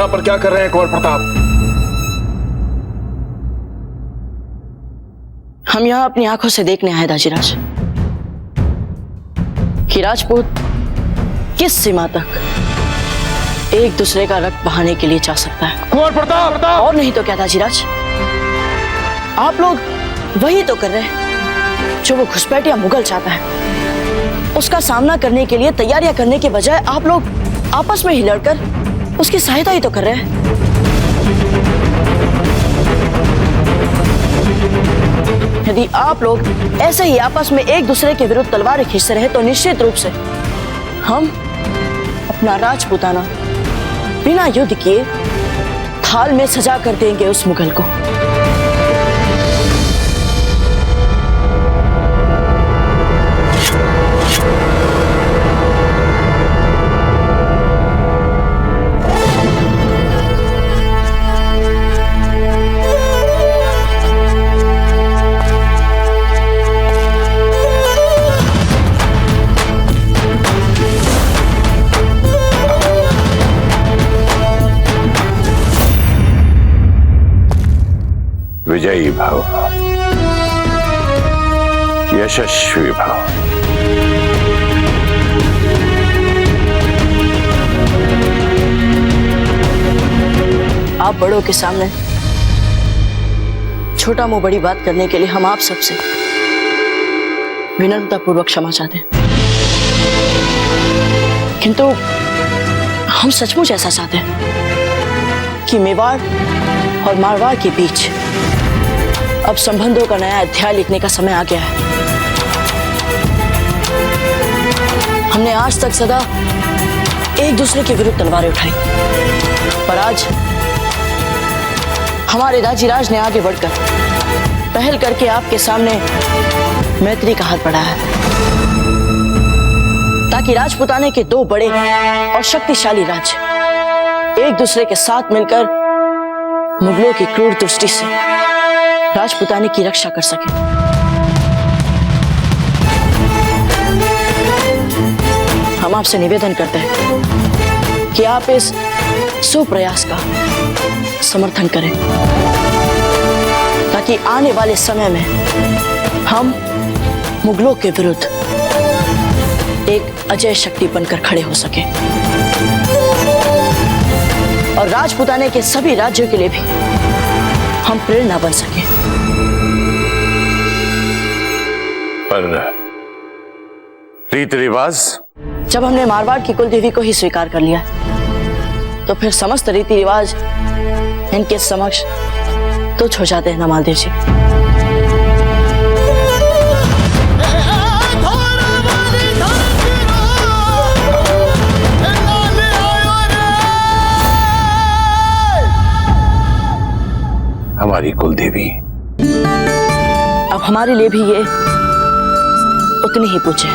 यहाँ पर क्या कर रहे हैं कुंवर प्रताप? हम यहाँ अपनी आंखों से देखने आए दाजीराज कि राजपूत किस सीमा तक एक दूसरे का रक्त बहाने के लिए जा सकता है। कुंवर प्रताप! और नहीं तो क्या दाजीराज, आप लोग वही तो कर रहे हैं जो वो घुसपैठिया मुगल चाहता है। उसका सामना करने के लिए तैयारियां करने के बजाय आप लोग आपस में ही लड़कर उसकी सहायता ही तो कर रहे हैं। यदि आप लोग ऐसे ही आपस में एक दूसरे के विरुद्ध तलवारें खींचते रहे तो निश्चित रूप से हम अपना राजपूताना बिना युद्ध किए थाल में सजा कर देंगे उस मुगल को। विजयी भव, यशस्वी भव। आप बड़ों के सामने छोटा मुंह बड़ी बात करने के लिए हम आप सबसे विनम्रतापूर्वक क्षमा चाहते हैं, किंतु हम सचमुच ऐसा चाहते हैं कि मेवाड़ और मारवाड़ के बीच अब संबंधों का नया अध्याय लिखने का समय आ गया है। हमने आज तक सदा एक दूसरे के विरुद्ध तलवारें उठाई, पर आज हमारे दाजीराज ने आगे बढ़कर पहल करके आपके सामने मैत्री का हाथ बढ़ाया है, ताकि राजपुताने के दो बड़े और शक्तिशाली राज्य एक दूसरे के साथ मिलकर मुगलों की क्रूर दृष्टि से राजपुताने की रक्षा कर सके। हम आपसे निवेदन करते हैं कि आप इस सुप्रयास का समर्थन करें, ताकि आने वाले समय में हम मुगलों के विरुद्ध एक अजय शक्ति बनकर खड़े हो सके और राजपुताने के सभी राज्यों के लिए भी हम प्रेरणा बन सके। पर रीति रिवाज? जब हमने मारवाड़ की कुलदेवी को ही स्वीकार कर लिया तो फिर समस्त रीति रिवाज इनके समक्ष तुच्छ हो जाते हैं ना मालदेव जी। हमारी कुलदेवी अब हमारे लिए भी ये उतनी ही पूछे।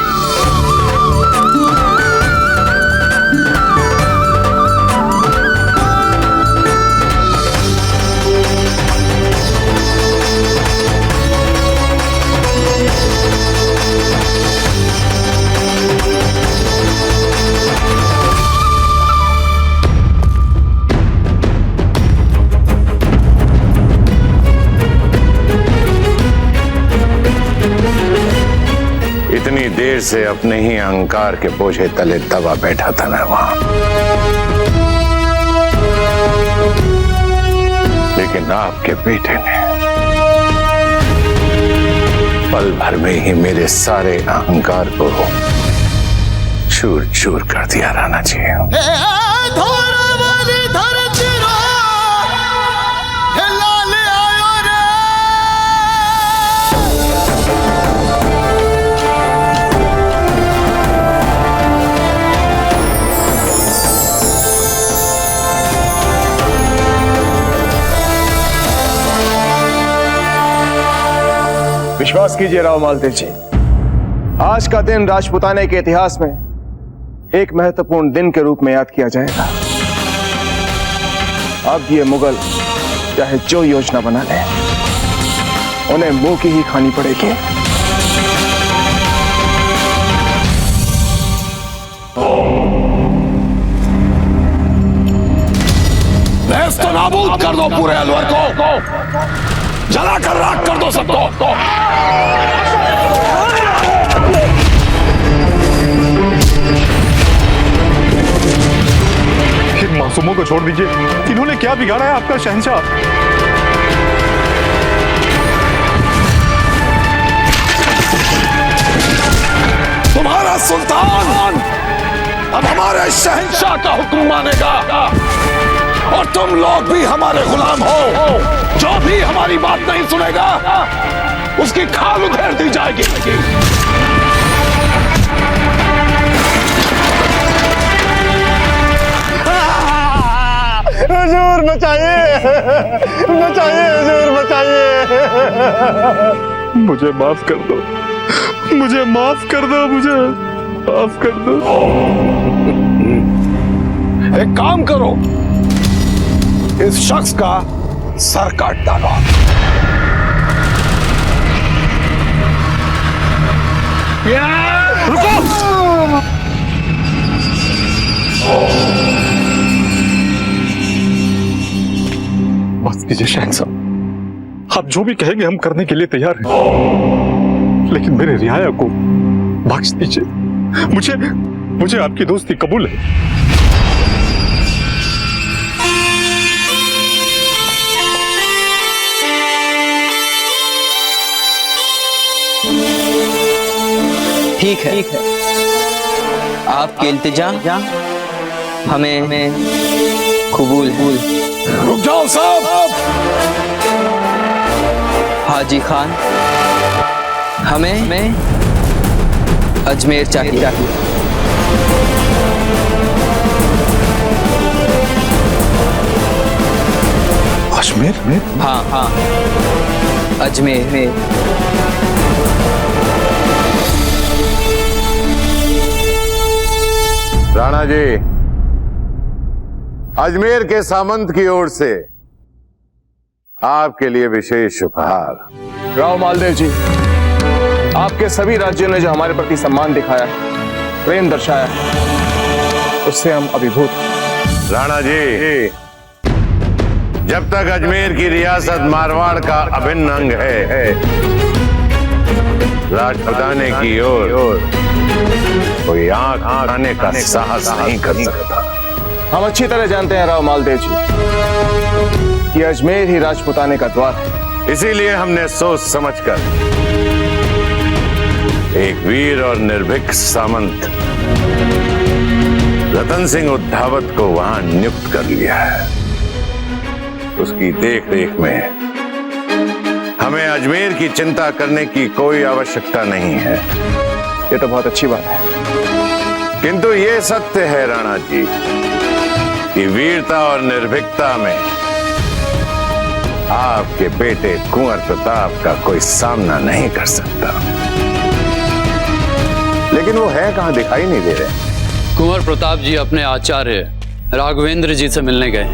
इतनी देर से अपने ही अहंकार के बोझे तले दबा बैठा था मैं वहां, लेकिन आपके बेटे ने पल भर में ही मेरे सारे अहंकार को चूर चूर कर दिया राणा जी। विश्वास कीजिए राव मालदेव जी, आज का दिन राजपुताने के इतिहास में एक महत्वपूर्ण दिन के रूप में याद किया जाएगा। अब ये मुगल चाहे जो योजना बना ले, उन्हें मुंह की ही खानी पड़ेगी। नाबूद कर दो पूरे अलवर को, जलाकर राख कर दो सबको। इन मासूमों को छोड़ दीजिए, इन्होंने क्या बिगाड़ा है आपका शहंशाह? तुम्हारा सुल्तान अब हमारे शहंशाह का हुक्म मानेगा और तुम लोग भी हमारे गुलाम हो। जो भी हमारी बात नहीं सुनेगा उसकी खाल उधेड़ दी जाएगी। हुजूर बचाइए, बचाइए हुजूर बचाइए। मुझे माफ कर दो, मुझे माफ कर दो, मुझे माफ कर दो। एक काम करो, इस शख्स का सर काट डालो। रुको! बस कीजिए शहंशाह, आप जो भी कहेंगे हम करने के लिए तैयार हैं, लेकिन मेरे रियाया को बख्श दीजिए। मुझे आपकी दोस्ती कबूल है। ठीक है, आपकी इल्तिजा हमें कबूल है। रुक जाओ साहब। हाजी खान, हमें अजमेर चाहिए। अजमेर में? हाँ, अजमेर में। राणा जी, अजमेर के सामंत की ओर से आपके लिए विशेष उपहार। राव मालदेव जी, आपके सभी राज्यों ने जो हमारे प्रति सम्मान दिखाया है, प्रेम दर्शाया है, उससे हम अभिभूत हैं। राणा जी, जब तक अजमेर की रियासत मारवाड़ का अभिन्न अंग है, राजपुताने की ओर कोई आंख आने का साहस नहीं कर सकता। हम अच्छी तरह जानते हैं राव मालदेव जी कि अजमेर ही राजपुताने का द्वार है। इसीलिए हमने सोच समझकर एक वीर और निर्भीक सामंत रतन सिंह उद्धावत को वहां नियुक्त कर लिया है। उसकी देख रेख में हमें अजमेर की चिंता करने की कोई आवश्यकता नहीं है। ये तो बहुत अच्छी बात है, किंतु ये सत्य है राणा जी कि वीरता और निर्भीकता में आपके बेटे कुंवर प्रताप का कोई सामना नहीं कर सकता। लेकिन वो है कहां, दिखाई नहीं दे रहे। कुंवर प्रताप जी अपने आचार्य राघवेंद्र जी से मिलने गए।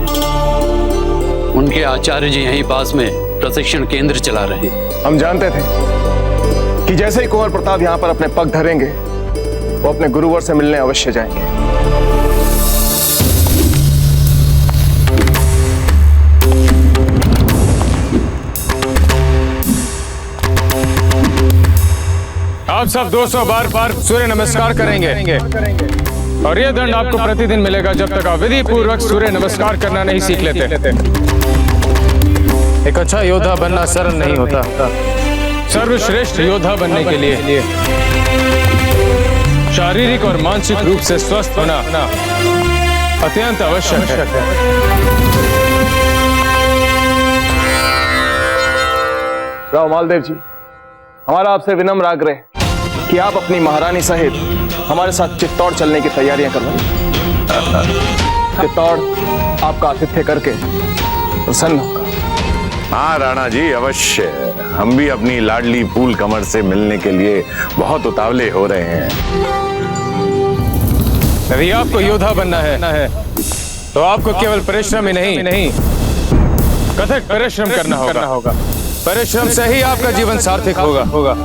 उनके आचार्य जी यहीं पास में प्रशिक्षण केंद्र चला रहे। हम जानते थे कि जैसे ही कुंवर प्रताप यहां पर अपने पग धरेंगे, वो अपने गुरुवर से मिलने अवश्य जाएंगे। आप सब 200 बार सूर्य नमस्कार करेंगे और यह दंड आपको प्रतिदिन मिलेगा जब तक आप विधि पूर्वक सूर्य नमस्कार करना नहीं सीख लेते। एक अच्छा योद्धा बनना सरल नहीं होता। सर्वश्रेष्ठ योद्धा बनने के लिए शारीरिक और मानसिक रूप से स्वस्थ होना अत्यंत आवश्यक है। राव मालदेव जी, हमारा आपसे विनम्र आग्रह कि आप अपनी महारानी सहित हमारे साथ चित्तौड़ चलने की तैयारियां करवाएं। चित्तौड़ आपका आतिथ्य करके प्रसन्न होगा। हाँ राणा जी, अवश्य। हम भी अपनी लाडली फूल कमर से मिलने के लिए बहुत उतावले हो रहे हैं। यदि आपको योद्धा बनना है तो आपको केवल परिश्रम ही नहीं कठोर परिश्रम करना होगा। परिश्रम से ही आपका जीवन सार्थक होगा।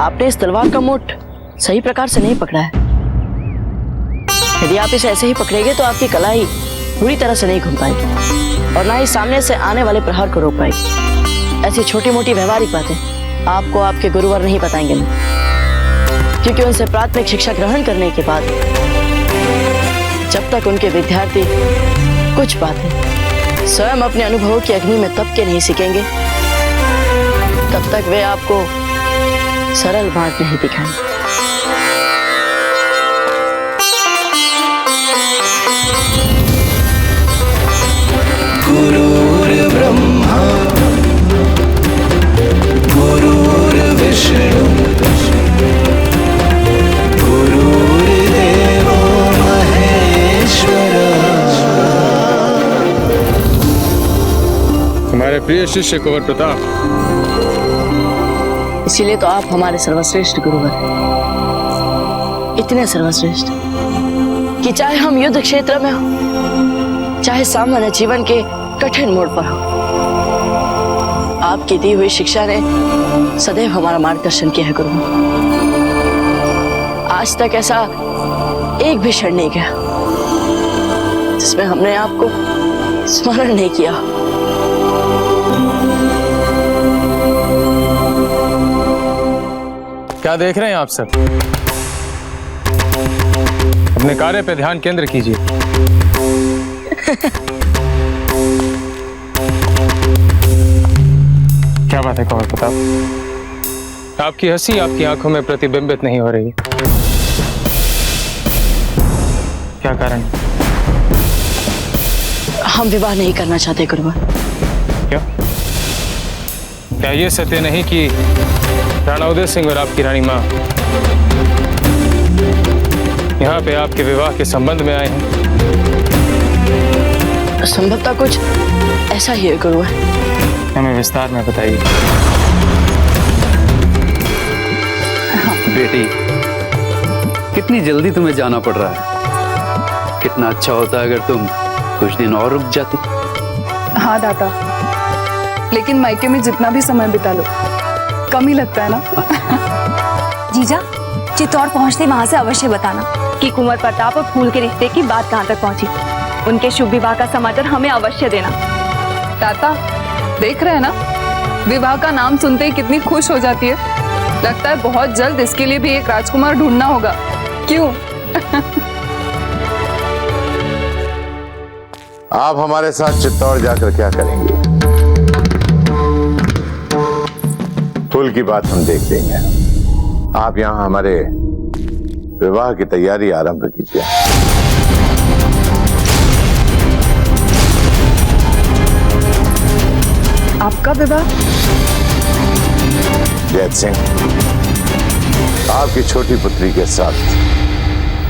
आपने इस तलवार का मोट सही प्रकार से नहीं पकड़ा है। यदि आप इसे ऐसे ही पकड़ेंगे तो आपकी कलाई पूरी तरह से नहीं घूम पाएगी और ना ही सामने से आने वाले प्रहार को रोक पाएगी। ऐसी छोटी मोटी व्यवहारिक बातें आपको आपके गुरुवर नहीं बताएंगे, क्योंकि उनसे प्राथमिक शिक्षा ग्रहण करने के बाद जब तक उनके विद्यार्थी कुछ बातें स्वयं अपने अनुभवों की अग्नि में तप के नहीं सीखेंगे, तब तक वे आपको सरल बात नहीं दिखाएंगे। गुरुर्ब्रह्मा गुरुर्विष्णु गुरुर्देवो महेश्वरा। हमारे प्रिय शिष्य कुंवर प्रताप, इसीलिए तो आप हमारे सर्वश्रेष्ठ गुरुवर हैं, इतने सर्वश्रेष्ठ कि चाहे हम युद्ध क्षेत्र में हो, चाहे सामान्य जीवन के कठिन मोड़ पर हो, आपकी दी हुई शिक्षा ने सदैव हमारा मार्गदर्शन किया है गुरुवर। आज तक ऐसा एक भी क्षण नहीं गया जिसमें हमने आपको स्मरण नहीं किया। क्या देख रहे हैं आप सब? अपने कार्य पे ध्यान केंद्र कीजिए। क्या बात है कुंवर प्रताप? आपकी हंसी आपकी आंखों में प्रतिबिंबित नहीं हो रही। क्या कारण? हम विवाह नहीं करना चाहते गुरुवर। क्यों? क्या ये सत्य नहीं कि राणा उदय सिंह और आपकी रानी माँ यहाँ पे आपके विवाह के संबंध में आए हैं? संभवतः कुछ ऐसा ही है गुरुवर। हमें विस्तार में बताइए। बेटी, कितनी जल्दी तुम्हें जाना पड़ रहा है। कितना अच्छा होता अगर तुम कुछ दिन और रुक जाती। हाँ दादा, लेकिन मायके में जितना भी समय बिता लो कम ही लगता है ना। जीजा, चित्तौड़ पहुंचते वहां से अवश्य बताना कि कुंवर प्रताप और फूल के रिश्ते की बात कहां तक पहुंची। उनके शुभ विवाह का समाचार हमें अवश्य देना। ताता देख रहे हैं ना, विवाह का नाम सुनते ही कितनी खुश हो जाती है। लगता है बहुत जल्द इसके लिए भी एक राजकुमार ढूंढना होगा। क्यों? आप हमारे साथ चित्तौड़ जाकर क्या करेंगे? फूल की बात हम देख लेंगे। आप यहां हमारे विवाह की तैयारी आरंभ कीजिए। आपका विवाह? जैत सिंह, आपकी छोटी पुत्री के साथ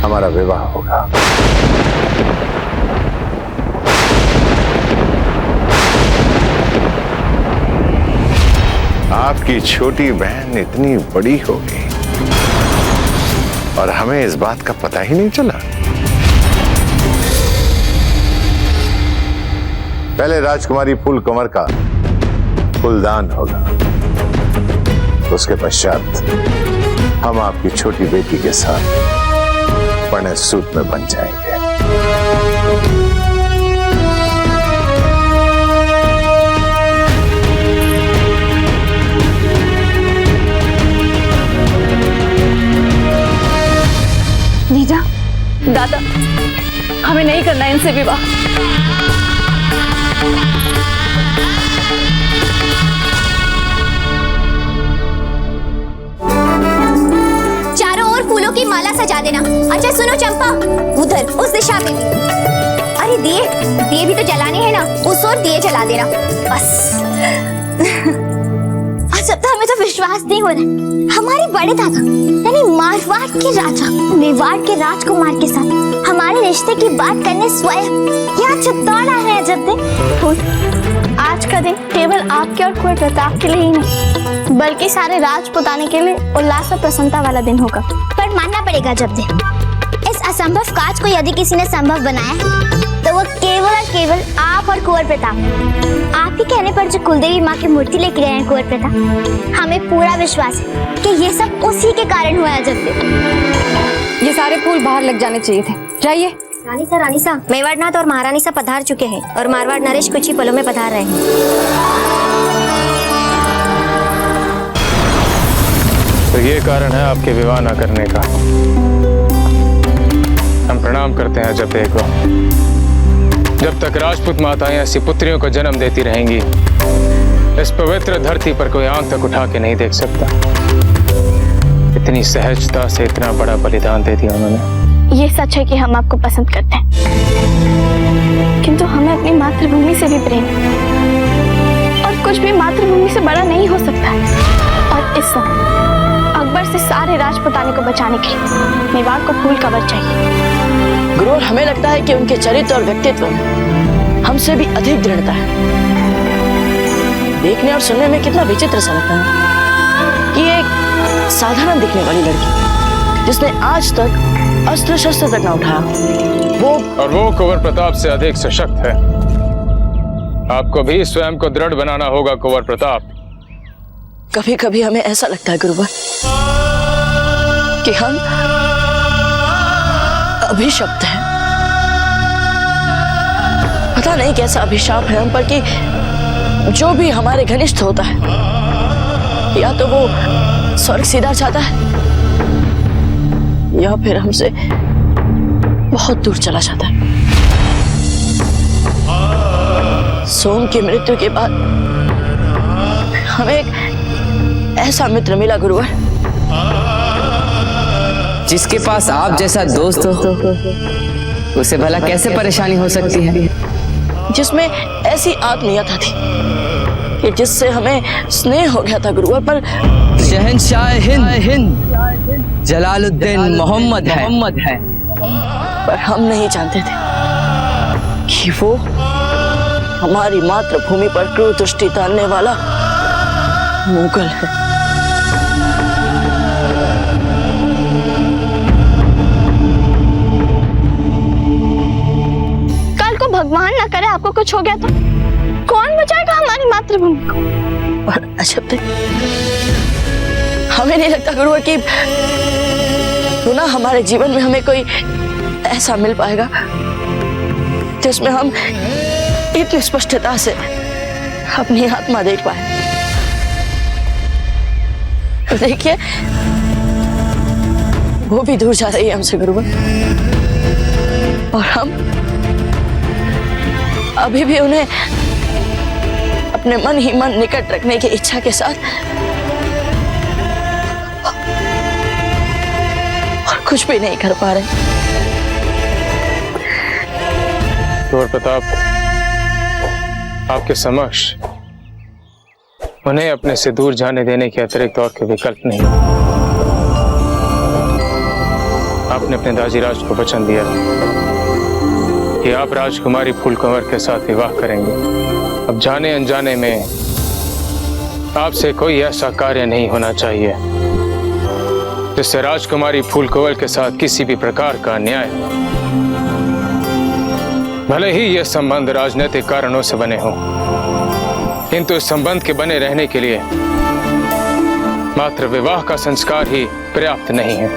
हमारा विवाह होगा। आपकी छोटी बहन इतनी बड़ी हो गई और हमें इस बात का पता ही नहीं चला। पहले राजकुमारी फूल कंवर का फूलदान होगा, उसके पश्चात हम आपकी छोटी बेटी के साथ पणे सूत में बन जाएंगे। जीजा, दादा, हमें नहीं करना इनसे विवाह। चारों ओर फूलों की माला सजा देना। अच्छा सुनो चंपा, उधर उस दिशा में भी। अरे दिए भी तो जलाने हैं ना, उस ओर दिए जला देना बस। सब तो हमें तो विश्वास नहीं हो रहा। हमारे बड़े दादा यानी मारवाड़ के राजा मेवाड़ के राजकुमार के साथ हमारे रिश्ते की बात करने स्वयं यहाँ चित्तौड़ आ रहे हैं। जब दिन आज का दिन केवल आपके और कुंवर प्रताप के लिए ही नहीं, बल्कि सारे राजपुताने के लिए उल्लास और प्रसन्नता वाला दिन होगा। पर मानना पड़ेगा जब दिन इस असंभव काज को यदि किसी ने संभव बनाया तो वो वो केवल और केवल आप और कुंवर प्रताप। आप ही कहने पर जो कुलदेवी माँ की मूर्ति लेके गए हैं कुंवर प्रताप, हमें पूरा विश्वास है कि ये सब उसी के कारण हुआ है। जब ये सारे फूल बाहर लग जाने चाहिए थे। जाइए। रानी सा, मेवाड़नाथ और महारानी सा पधार चुके हैं और मारवाड़ नरेश कुछ ही पलों में पधार रहे हैं। तो ये कारण है आपके विवाह न करने का। हम प्रणाम करते हैं जब देख लो। जब तक राजपूत माताएं ऐसी पुत्रियों को जन्म देती रहेंगी, इस पवित्र धरती पर कोई आंख तक उठा के नहीं देख सकता। इतनी सहजता से इतना बड़ा बलिदान दे दिया उन्होंने। ये सच है कि हम आपको पसंद करते हैं, किंतु हमें अपनी मातृभूमि से भी प्रेम है और कुछ भी मातृभूमि से बड़ा नहीं हो सकता। और इस समय अकबर से सारे राजपुताने को बचाने के लिए मेवाड़ को फूल का वर चाहिए। गुरुवर, हमें लगता है कि उनके चरित्र और व्यक्तित्व में हमसे भी अधिक दृढ़ता है। देखने और सुनने में कितना विचित्र सा लगता है कि एक साधारण दिखने वाली लड़की जिसने आज तक अस्त्र शस्त्र तक ना उठाया, वो कुंवर प्रताप से अधिक सशक्त है। आपको भी स्वयं को दृढ़ बनाना होगा कुंवर प्रताप। कभी कभी हमें ऐसा लगता है गुरुवर कि हम अभिशप्त हैं। पता नहीं कैसा अभिशाप है हम पर कि जो भी हमारे घनिष्ठ होता है, या तो वो स्वर्ग सीधा जाता है या फिर हमसे बहुत दूर चला जाता है। सोम की मृत्यु के बाद हमें एक ऐसा मित्र मिला गुरुवर, जिसके पास आप जैसा दोस्त हो, उसे भला कैसे परेशानी हो सकती है। जिसमें ऐसी आत्मीयता थी कि जिससे हमें स्नेह हो गया था गुरुवर। पर शहंशाह हिंद जलालुद्दीन मोहम्मद है। पर हम नहीं जानते थे कि वो हमारी मातृभूमि पर क्रूर दृष्टि डालने वाला मुगल है। कल को भगवान ना करे आपको कुछ हो गया तो कौन बचाएगा हमारी मातृभूमि को? और अजब थे, हमें नहीं लगता गुरुवर कि पुनः हमारे जीवन में हमें कोई ऐसा मिल पाएगा जिसमें हम इतनी स्पष्टता से अपनी आत्मा देख पाए। तो देखिए, वो भी दूर जा रही है हमसे गुरुवर, और हम अभी भी उन्हें अपने मन ही मन निकट रखने की इच्छा के साथ और कुछ भी नहीं कर पा रहे। कुंवर प्रताप, आपके समक्ष उन्हें अपने से दूर जाने देने के अतिरिक्त और कोई विकल्प नहीं। आपने अपने दाजीराज को वचन दिया कि आप राजकुमारी फूलकुंवर के साथ विवाह करेंगे। अब जाने अनजाने में आपसे कोई ऐसा कार्य नहीं होना चाहिए जिससे राजकुमारी फूलकुंवर के साथ किसी भी प्रकार का अन्याय हो। भले ही यह संबंध राजनीतिक कारणों से बने हों, किंतु इस संबंध के बने रहने के लिए मात्र विवाह का संस्कार ही पर्याप्त नहीं है।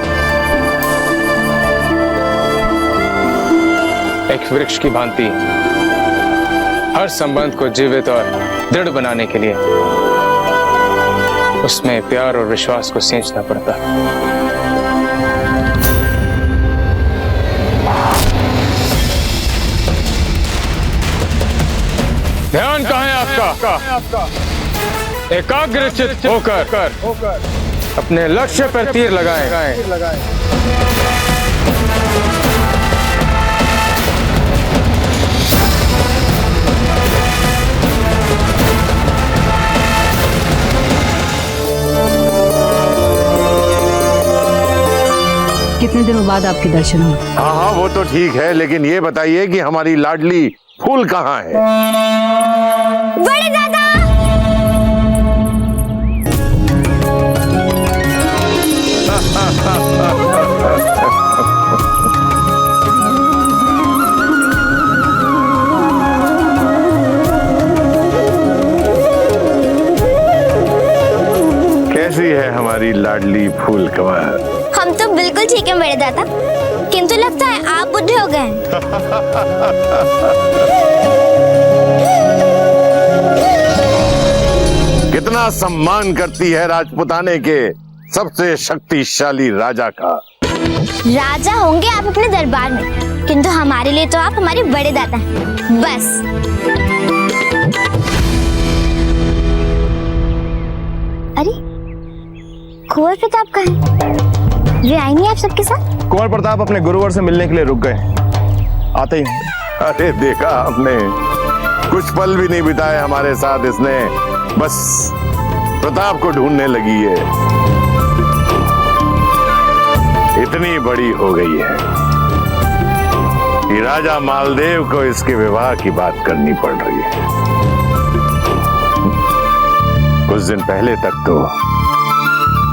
एक वृक्ष की भांति हर संबंध को जीवित और दृढ़ बनाने के लिए उसमें प्यार और विश्वास को सींचना पड़ता है। ध्यान कहाँ है आपका? एकाग्रचित्त होकर अपने लक्ष्य पर तीर लगाएं। कितने दिनों बाद आपके दर्शन हुए? हाँ, वो तो ठीक है, लेकिन ये बताइए कि हमारी लाडली फूल कहाँ है? बड़े दादा! हमारी लाडली फूल कंवर। हम तो बिल्कुल ठीक है बड़े दादा, किंतु लगता है आप बुढ़े हो गए हैं। कितना सम्मान करती है राजपुताने के सबसे शक्तिशाली राजा का। राजा होंगे आप अपने दरबार में, किंतु हमारे लिए तो आप हमारे बड़े दादा हैं, बस। अरे कुंवर प्रताप कहाँ है? ये आई नहीं आप सबके साथ? कुंवर प्रताप अपने गुरुवर से मिलने के लिए रुक गए, आते ही होंगे। अरे देखा हमने, कुछ पल भी नहीं बिताए हमारे साथ इसने, बस प्रताप को ढूंढने लगी है। इतनी बड़ी हो गई है कि राजा मालदेव को इसके विवाह की बात करनी पड़ रही है। कुछ दिन पहले तक तो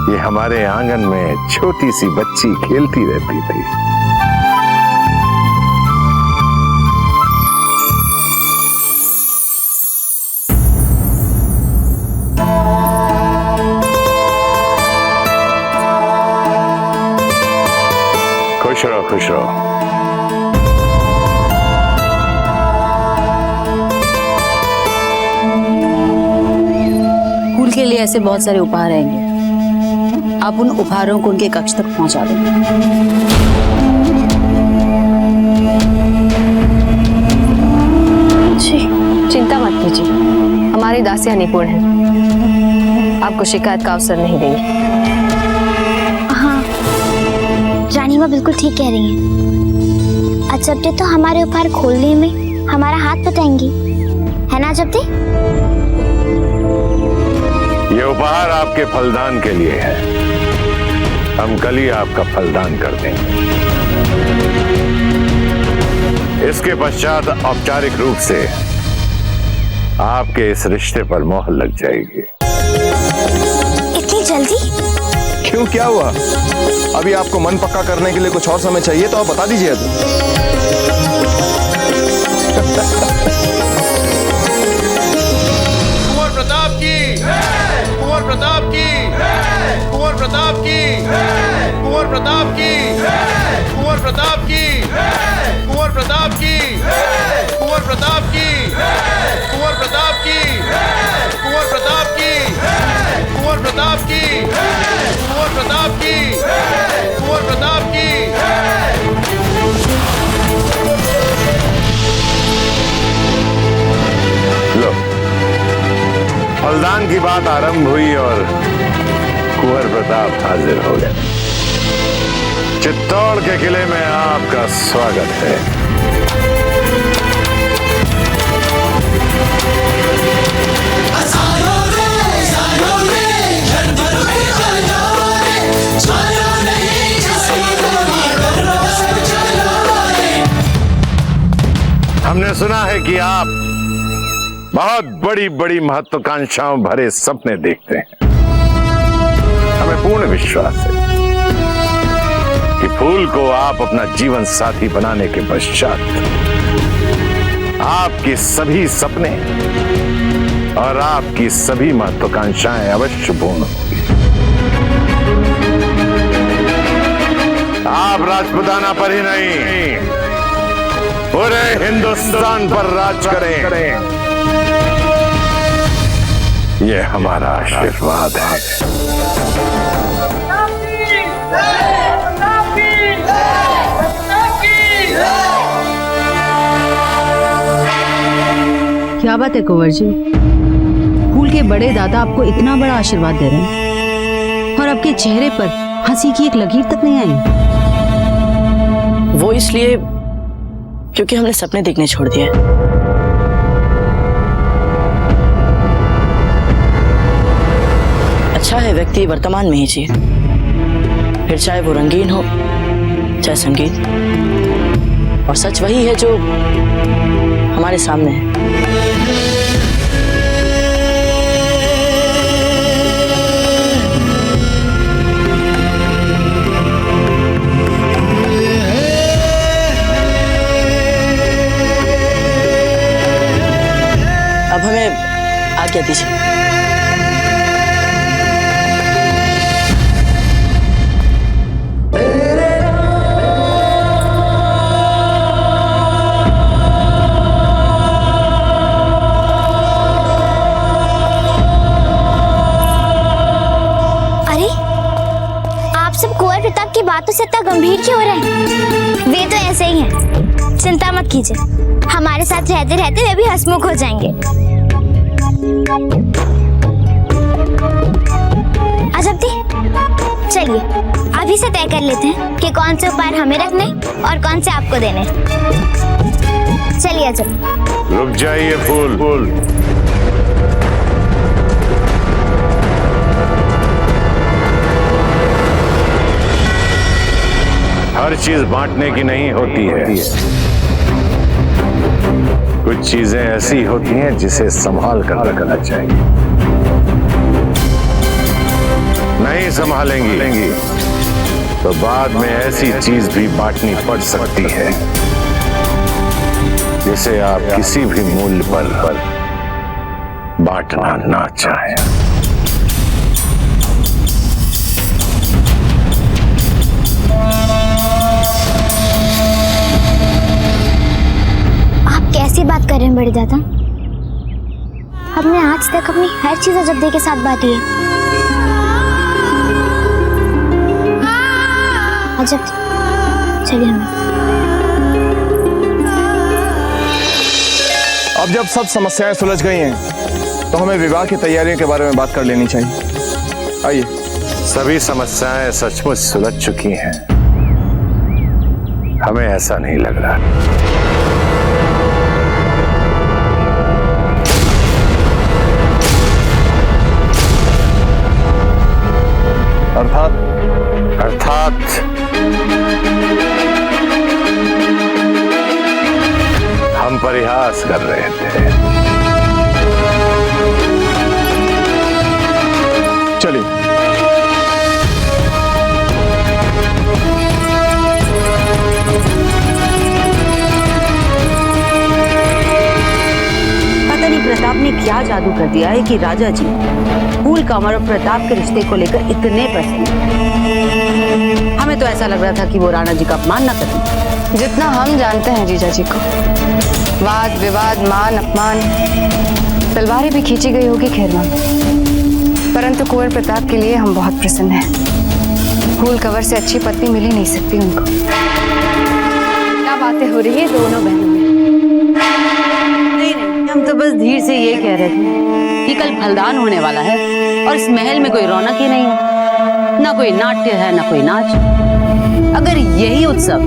ये हमारे आंगन में छोटी सी बच्ची खेलती रहती थी। खुश रहो, खुश रहो। फूल के लिए ऐसे बहुत सारे उपहार रहेंगे, आप उन उपहारों को उनके कक्ष तक पहुंचा दें। जी चिंता मत कीजिए, हमारी दासियां निपुण हैं, आपको शिकायत का अवसर नहीं देंगी। हाँ, रानी माँ बिल्कुल ठीक कह रही हैं। अजब्दे तो हमारे उपहार खोलने में हमारा हाथ बटाएंगी, है ना अजब्दे? ये उपहार आपके फलदान के लिए है, हम कल ही आपका फलदान कर देंगे। इसके पश्चात औपचारिक रूप से आपके इस रिश्ते पर मोहर लग जाएगी। इतनी जल्दी? क्यों, क्या हुआ? अभी आपको मन पक्का करने के लिए कुछ और समय चाहिए तो आप बता दीजिए। कुंवर प्रताप की, कुंवर प्रताप की, कुंवर प्रताप की, कुंवर प्रताप की, कुंवर प्रताप की, कुंवर प्रताप की, कुंवर प्रताप की, कुंवर प्रताप की, कुंवर प्रताप की, कुंवर प्रताप की, कुंवर प्रताप की, कुंवर प्रताप की। लो, फलदान की बात आरंभ हुई और कुंवर प्रताप हाजिर हो गए। चित्तौड़ के किले में आपका स्वागत है। हमने सुना है कि आप बहुत बड़ी बड़ी महत्वाकांक्षाओं भरे सपने देखते हैं। हमें पूर्ण विश्वास है कि फूल को आप अपना जीवन साथी बनाने के पश्चात आपके सभी सपने और आपकी सभी महत्वाकांक्षाएं अवश्य पूर्ण होंगी। आप राजपुताना पर ही नहीं, पूरे हिंदुस्तान पर राज करें, ये हमारा आशीर्वाद है। क्या बात है कुंवर जी, फूल के बड़े दादा आपको इतना बड़ा आशीर्वाद दे रहे हैं और आपके चेहरे पर हंसी की एक लकीर तक नहीं आई। वो इसलिए क्योंकि हमने सपने देखने छोड़ दिए। अच्छा है व्यक्ति वर्तमान में ही जिए, फिर चाहे वो रंगीन हो चाहे संगीन, और सच वही है जो हमारे सामने है। अब हमें आज्ञा दीजिए। बातों से इतना गंभीर क्यों हो रहे हैं? वे तो ऐसे ही हैं। चिंता मत कीजिए, हमारे साथ रहते रहते वे भी हंसमुख हो जाएंगे। अजब दी, चलिए अभी से तय कर लेते हैं कि कौन से उपहार हमें रखने और कौन से आपको देने। चलिए अजब। रुक जाइए फूल। हर चीज बांटने की नहीं होती है। कुछ चीजें ऐसी होती हैं जिसे संभाल कर रखना चाहिए। नहीं संभालेंगी तो बाद में ऐसी चीज भी बांटनी पड़ सकती है जिसे आप किसी भी मूल्य पर बांटना ना चाहें। कैसी बात कर रहे हैं बड़े दादा? हमने आज तक अपनी हर चीज अजब दी के साथ बांटी है। अजब, चलिए हम। अब जब सब समस्याएं सुलझ गई हैं, तो हमें विवाह की तैयारियों के बारे में बात कर लेनी चाहिए। आइए। सभी समस्याएं सचमुच सुलझ चुकी हैं। हमें ऐसा नहीं लग रहा। अर्थात हम परिहास कर रहे थे। चलिए। पता नहीं प्रताप ने क्या जादू कर दिया है कि राजा जी फूल कमर और प्रताप के रिश्ते को लेकर इतने प्रसन्न हैं। हमें तो ऐसा लग रहा था कि वो राणा जी का अपमान न करें। जितना हम जानते हैं जीजा जी को, वाद विवाद मान अपमान तलवारें भी खींची गई होगी खेरवा, परंतु कुंवर प्रताप के लिए हम बहुत प्रसन्न हैं। फूल कवर से अच्छी पत्नी मिल ही नहीं सकती उनको। क्या बातें हो रही है दोनों बहनों में? नहीं, हम तो बस धीरे से ये कह रहे थे कि कल फलदान होने वाला है और इस महल में कोई रौनक ही नहीं है, ना कोई नाट्य है ना कोई नाच। अगर यही उत्सव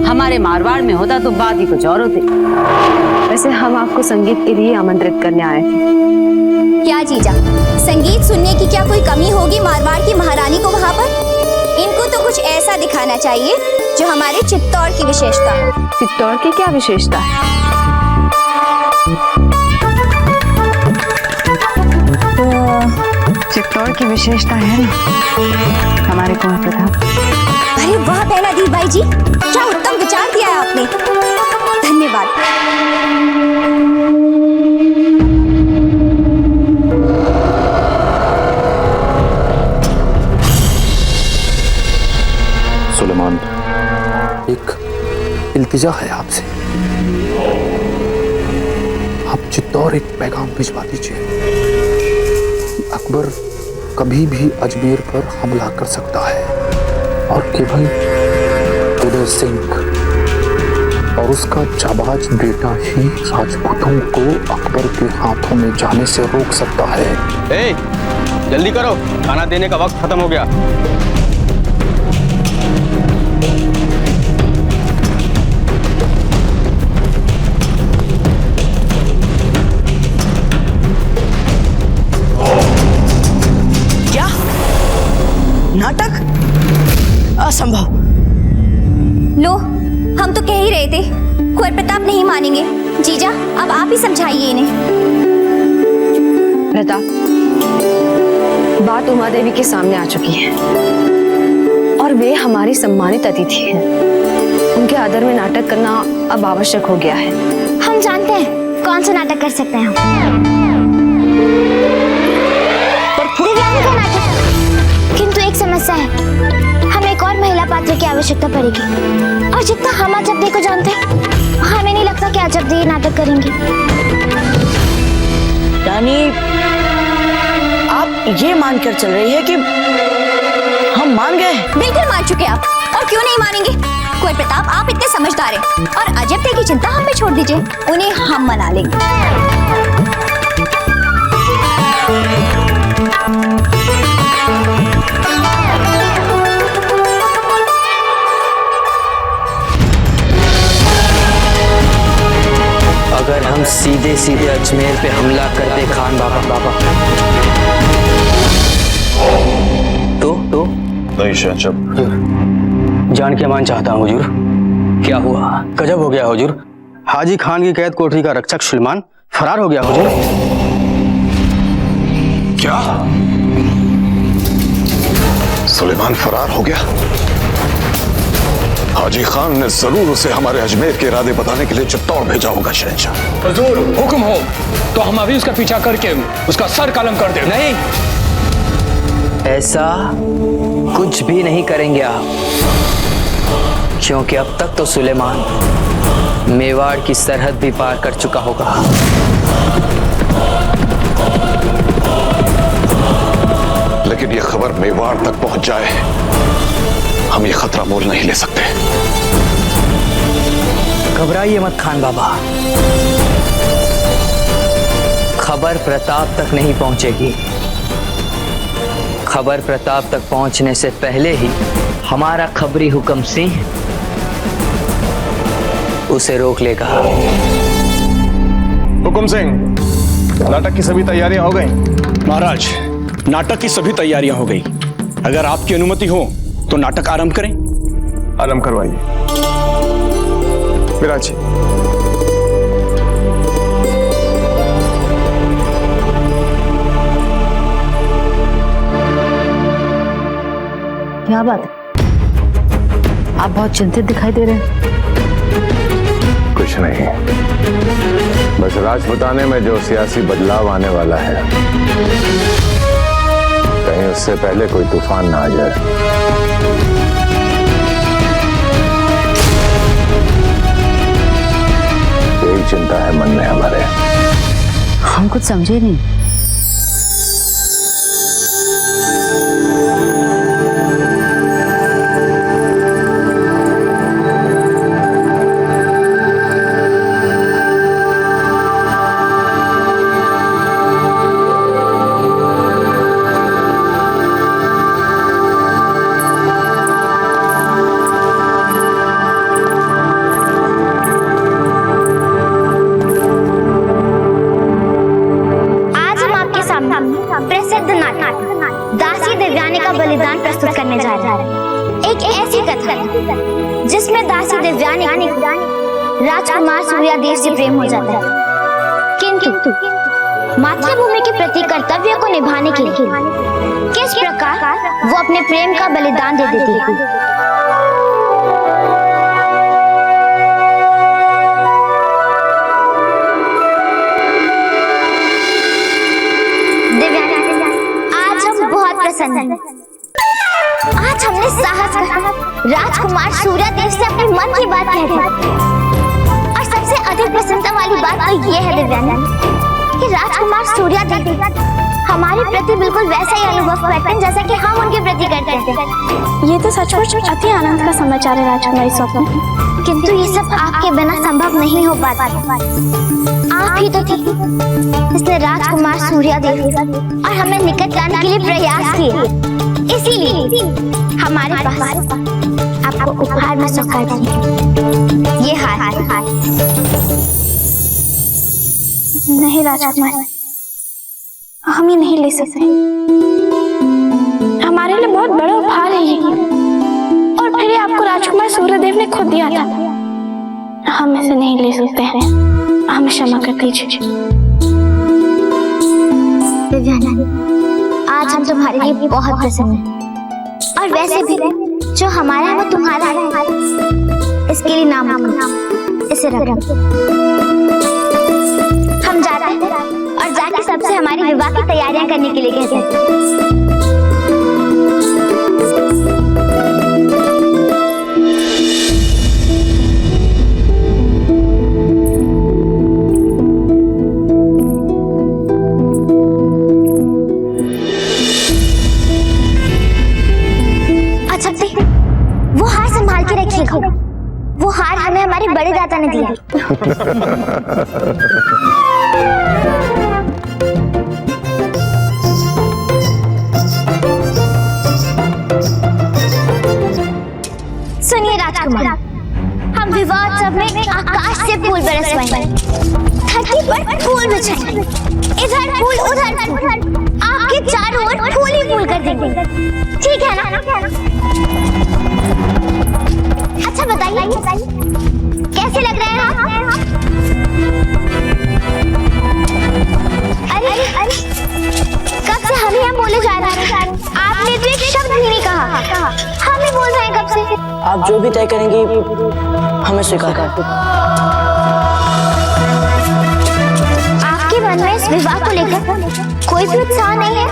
हमारे मारवाड़ में होता तो बात ही कुछ और होती। वैसे हम आपको संगीत के लिए आमंत्रित करने आए थे। क्या जीजा, संगीत सुनने की क्या कोई कमी होगी मारवाड़ की महारानी को वहाँ पर? इनको तो कुछ ऐसा दिखाना चाहिए जो हमारे चित्तौड़ की विशेषता है। चित्तौड़ की क्या विशेषता है? चित्तौड़ की विशेषता है ना हमारे कुंवर प्रताप। अरे वाह बहना दी भाई जी, क्या उत्तम विचार दिया है आपने, धन्यवाद। सुलेमान, एक इल्तिजा है आपसे। आप चित्तौड़ एक पैगाम भिजवा दीजिए। अकबर कभी भी अजमेर पर हमला कर सकता है और केवल उदय सिंह और उसका जाबाज बेटा ही राजपूतों को अकबर के हाथों में जाने से रोक सकता है। ए, जल्दी करो, खाना देने का वक्त खत्म हो गया। नाटक? असंभव। लो, हम तो कह ही रहे थे कुंवर प्रताप नहीं मानेंगे। जीजा, अब आप ही समझाइए इन्हें। प्रताप, बात उमा देवी के सामने आ चुकी है और वे हमारी सम्मानित अतिथि हैं। उनके आदर में नाटक करना अब आवश्यक हो गया है। हम जानते हैं कौन सा नाटक कर सकते हैं हम। दिव्यांग का नाटक। किंतु एक समस्या है, हमें एक और महिला पात्र की आवश्यकता पड़ेगी और जितना हम अजब दे को जानते हैं, हमें नहीं लगता कि अजब दे नाटक करेंगे। यानी आप ये मानकर चल रही है कि हम मान गए? बिल्कुल मान चुके आप। और क्यों नहीं मानेंगे? कुंवर प्रताप, आप इतने समझदार हैं और अजय तक की चिंता हम पे छोड़ दीजिए, उन्हें हम मना लेंगे। अगर हम सीधे सीधे अजमेर पे हमला करते खान बाबा तो नहीं शहंशाह, जान के मान चाहता हूँ हुजूर। क्या हुआ? गजब हो गया हुजूर। हाजी खान की कैद कोठरी का रक्षक सुलेमान फरार हो गया हुजूर। क्या सुलेमान फरार हो गया? हाजी खान ने जरूर उसे हमारे अजमेर के इरादे बताने के लिए चित्तौड़ भेजा होगा शहंशाह। हुजूर हुक्म हो तो हम अभी उसका पीछा करके उसका सर कलम कर दे। नहीं, ऐसा कुछ भी नहीं करेंगे आप, क्योंकि अब तक तो सुलेमान मेवाड़ की सरहद भी पार कर चुका होगा। लेकिन ये खबर मेवाड़ तक पहुंच जाए, हम ये खतरा मोल नहीं ले सकते। घबराइए मत खान बाबा, खबर प्रताप तक नहीं पहुंचेगी। खबर प्रताप तक पहुंचने से पहले ही हमारा खबरी हुक्म सिंह उसे रोक लेगा। हुकुम सिंह, नाटक की सभी तैयारियां हो गई? महाराज, नाटक की सभी तैयारियां हो गई। अगर आपकी अनुमति हो तो नाटक आरंभ करें। आरंभ करवाइए। विराजी, क्या बात है? आप बहुत चिंतित दिखाई दे रहे हैं। कुछ नहीं, बस राजपुताने में जो सियासी बदलाव आने वाला है, कहीं उससे पहले कोई तूफान ना आ जाए। यही चिंता है मन में हमारे। हम कुछ समझे नहीं। प्रसिद्ध नाटक दासी दिव्यानी का बलिदान प्रस्तुत करने जा रहे हैं। एक ऐसी कथा जिसमें दासी दिव्यानी राजकुमार सूर्यदेव से प्रेम हो जाता है, किंतु मातृभूमि के प्रति कर्तव्य को निभाने के लिए किस प्रकार वो अपने प्रेम का बलिदान दे देती है। आज हमने साहस कर राजकुमार सूर्यदेव से अपने मन की बात कह दी। और सबसे अधिक प्रसन्नता वाली बात तो ये है दिव्यानी कि राजकुमार सूर्यदेव हमारे प्रति बिल्कुल वैसा ही अनुभव करते हैं जैसा कि हम उनके प्रति करते हैं। ये तो सचमुच अति आनंद का समाचार है राजकुमारी स्वप्न, किंतु ये सब आपके बिना संभव नहीं हो पाता। आप ही तो थी जिसने राजकुमार सूर्यदेव और हमें निकट लाने के लिए प्रयास किए, इसीलिए हमारे पास आपको उपहार में सौंपा देंगे ये हार। नहीं राजकुमार, हम ये नहीं ले सकते। हमारे लिए बहुत बड़ा उपहार है ये, और फिर ये आपको राजकुमार सूर्यदेव ने खुद दिया था। हम इसे नहीं ले सकते हैं, हमें क्षमा कर दीजिए। दिव्यानी, आज हम तुम्हारे लिए बहुत प्रसन्न हैं, और वैसे भी जो हमारा है वो तुम्हारा है। इसके लिए नाम इसे रखो। हम जाते हैं और जाके सबसे हमारी विवाह की तैयारियां करने के लिए कहते हैं। अच्छा, वो हार के रखिएगा। वो हार हमें हमारे बड़े दादा ने दिया। सुनिए राजकुमार, हम विवाह उत्सव में आकाश से फूल बरसवाएंगे, धरती पर फूल बिछाएंगे, इधर फूल उधर फूल, आपके चारों ओर फूल ही फूल कर देंगे, ठीक है ना? अच्छा बताइए कैसे लग रहे हैं आप? अरे कब से हम ही बोले जा रहे हैं, आपने तो एक शब्द भी नहीं कहा, हम ही बोल रहे हैं कब से। आप जो भी तय करेंगी हमें स्वीकार है। आपके मन में इस विवाह को लेकर कोई भी उत्साह नहीं है?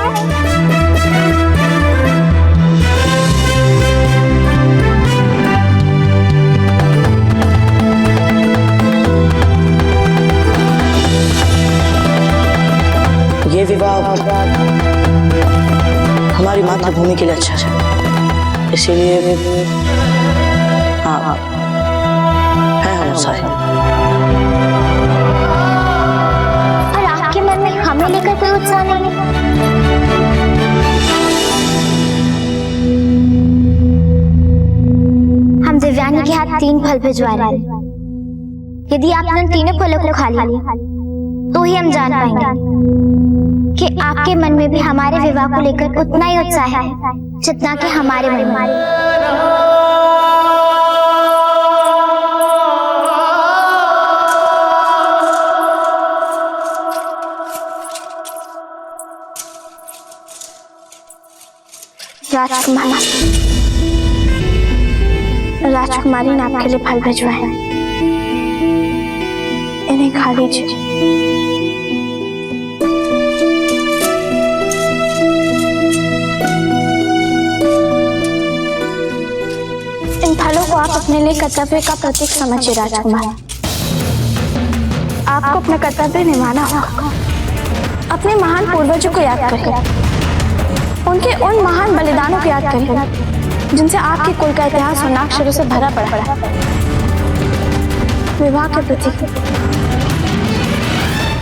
ये विवाह हमारी मातृभूमि के लिए अच्छा है, इसीलिए हाँ है हम सारे। और आपके मन में हमें लेकर कोई उत्साह नहीं है? हम दिव्यानी के हाथ 3 फल भिजवा रहे हैं। यदि आपने उन तीनों फलों को खा लिया तो ही हम जान पाएंगे कि आपके मन में भी हमारे विवाह को लेकर उतना ही उत्साह है जितना कि हमारे मन में। राजकुमारी ने आपके लिए फल भिजवाए हैं, इन्हें खा लीजिए। इन फलों को आप अपने लिए कर्तव्य का प्रतीक समझिए राजकुमार। आपको अपना कर्तव्य निभाना होगा। अपने महान पूर्वजों को याद करिए, उनके उन महान बलिदानों को याद करिए जिनसे आपके कुल का इतिहास वर्णाक्षरों से भरा पड़ा है। विवाह के प्रति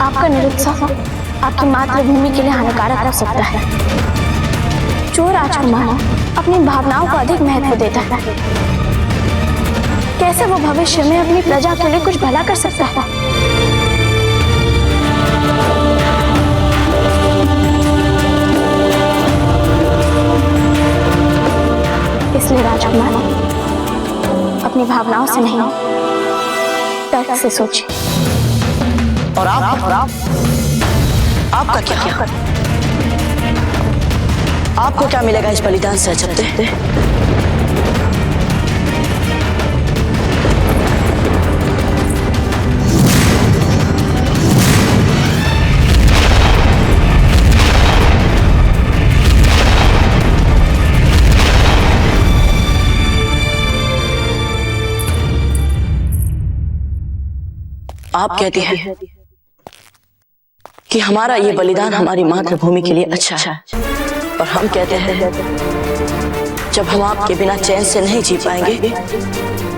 आपका निरुत्साह आपकी मातृभूमि के लिए हानिकारक हो सकता है। जो राजकुमार अपनी भावनाओं को अधिक महत्व देता है, कैसे वो भविष्य में अपनी प्रजा के लिए कुछ भला कर सकता है? इसलिए राजकुमार अपनी भावनाओं से नहीं, तर्क से सोचिए। और आपका क्या? आपको क्या मिलेगा इस बलिदान से? अजब आप कहते हैं कि हमारा ये बलिदान हमारी मातृभूमि के लिए अच्छा है, और हम कहते हैं जब हम आपके बिना चैन से नहीं जी पाएंगे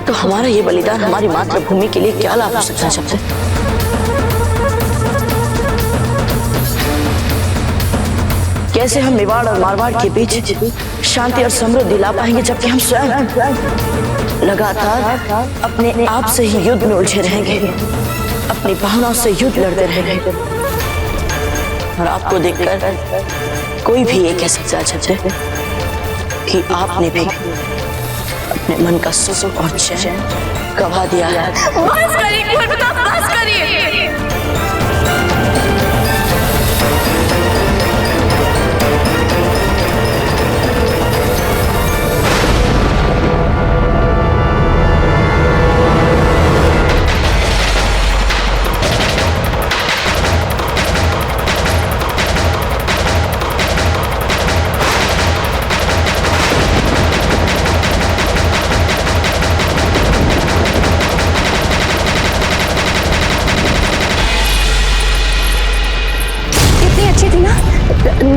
तो हमारा ये बलिदान हमारी मातृभूमि के लिए क्या लाभ हो सकता है? कैसे हम मेवाड़ और मारवाड़ के बीच शांति और समृद्धि ला पाएंगे जबकि हम स्वयं लगातार अपने आप से ही युद्ध में उलझे रहेंगे, अपनी भावनाओं से युद्ध लड़ते रहेंगे। और आपको देखकर कोई भी ये कह सकता है कि आपने भी अपने मन का सुख और चैन गवा दिया है। बस करिए कुंवर प्रताप, बस करिए।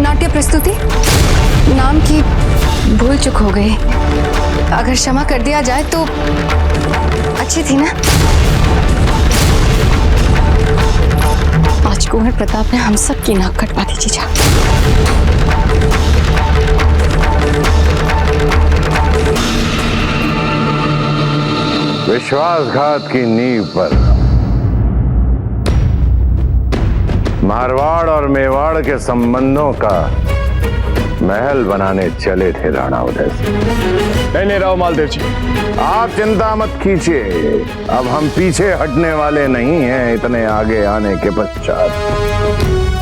नाट्य प्रस्तुति नाम की भूल चूक हो गई। अगर क्षमा कर दिया जाए तो अच्छी थी ना। आज कुंवर प्रताप ने हम सब की नाक कटवा दी जीजा। विश्वासघात की नींव पर मारवाड़ और मेवाड़ के संबंधों का महल बनाने चले थे राणा उदय सिंह। नहीं राव मालदेव जी, आप चिंता मत कीजिए, अब हम पीछे हटने वाले नहीं हैं। इतने आगे आने के पश्चात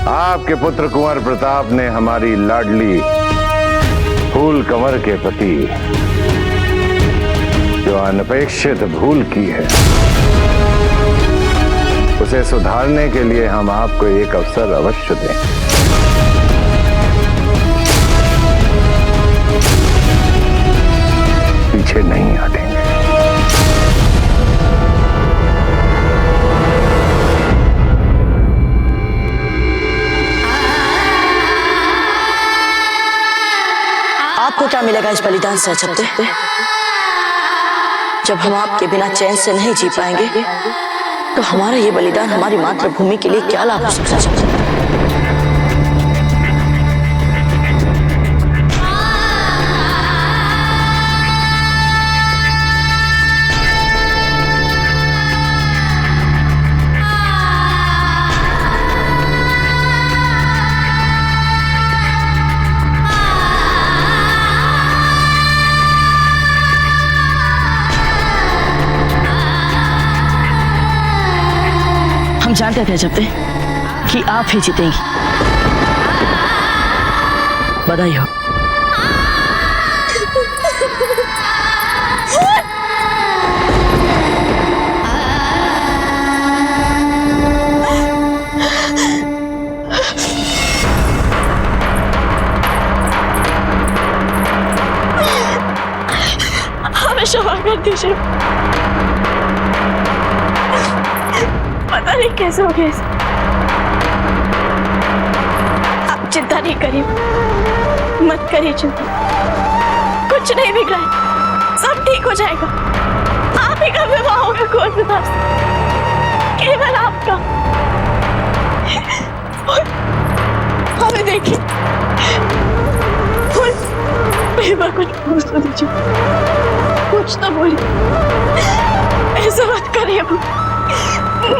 आपके पुत्र कुंवर प्रताप ने हमारी लाडली फूल कंवर के प्रति जो अनपेक्षित भूल की है, उसे सुधारने के लिए हम आपको एक अवसर अवश्य दें। पीछे नहीं हटेंगे। आपको क्या मिलेगा इस बलिदान से अजब? जब हम आपके बिना चैन से नहीं जी पाएंगे तो हमारा ये बलिदान हमारी मातृभूमि के लिए क्या लाभ हो सकता है? हम जानते थे जब कि आप ही जीतेंगी। बधाई हो। हमें क्षमा कर दीजिए। पता नहीं कैसे हो गया। आप चिंता नहीं करिए, मत करिए चिंता। कुछ नहीं बिगड़ा है, सब ठीक हो जाएगा। आप ही का विवाह होगा कुंवर प्रताप से, केवल आपका। हमें देखिए, कुछ पूछ तो दीजिए, कुछ तो बोलिए। ऐसा मत करिए,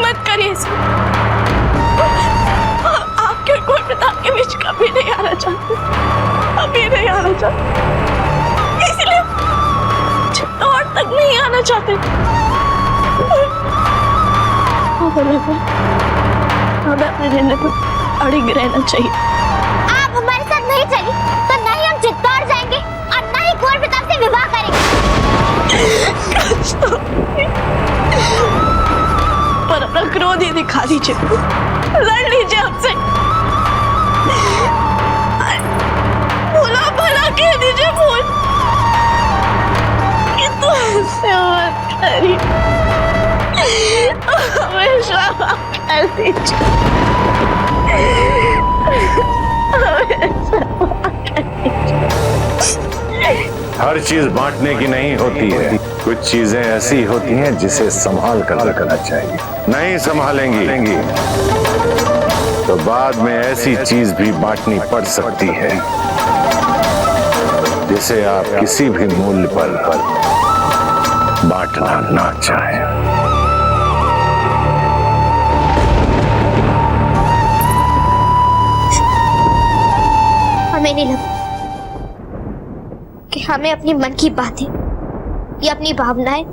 मत करिए ऐसा। आपके कुंवर प्रताप के बीच कभी नहीं आना चाहते, कभी नहीं आना चाहते। इसलिए चित्तौड़ तक नहीं आना चाहते। हमें अपने निर्णय पर अड़िग रहना चाहिए। आप हमारे साथ नहीं चली तो ना ही हम चित्तौड़ जाएंगे और ना ही कुंवर प्रताप से विवाह करेंगे। पर अपना क्रोध ही दिखा दीजिए, लड़ लीजिए हमसे। भूला भला कह दीजिए, भूल कि तू ऐसे मत करी, हमेशा कर दीजिए। हर चीज बांटने की नहीं होती है, कुछ चीजें ऐसी होती हैं जिसे संभाल कर रखना चाहिए। नहीं संभालेंगी तो बाद में ऐसी चीज भी बांटनी पड़ सकती है जिसे आप किसी भी मूल्य पर बांटना ना चाहें। हमें नहीं लगता कि हमें अपनी मन की बातें या अपनी भावनाएं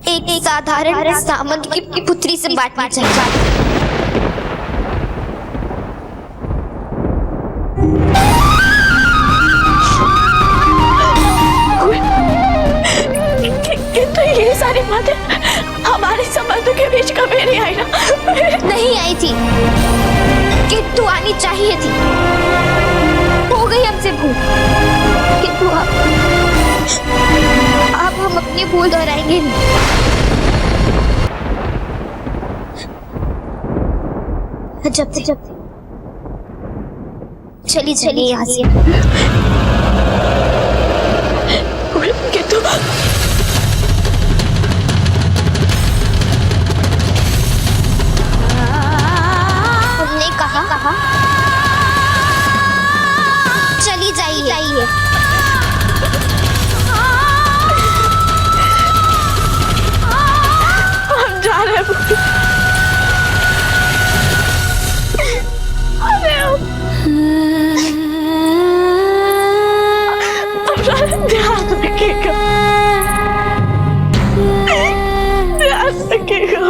एक साधारण सामंत की पुत्री से बांटनी चाहिए। किंतु ये सारी बातें हमारे संबंधों के बीच कभी नहीं आई ना? नहीं आई थी, किंतु आनी चाहिए थी। हो गई हमसे भूल, किंतु अब हम अपनी भूल दोहराएंगे नहीं। जब चली चलिए यहाँ से। हमने कहा चली जाइए। हम जा रहे हैं। ध्यान रखिएगा, ध्यान रखिएगा।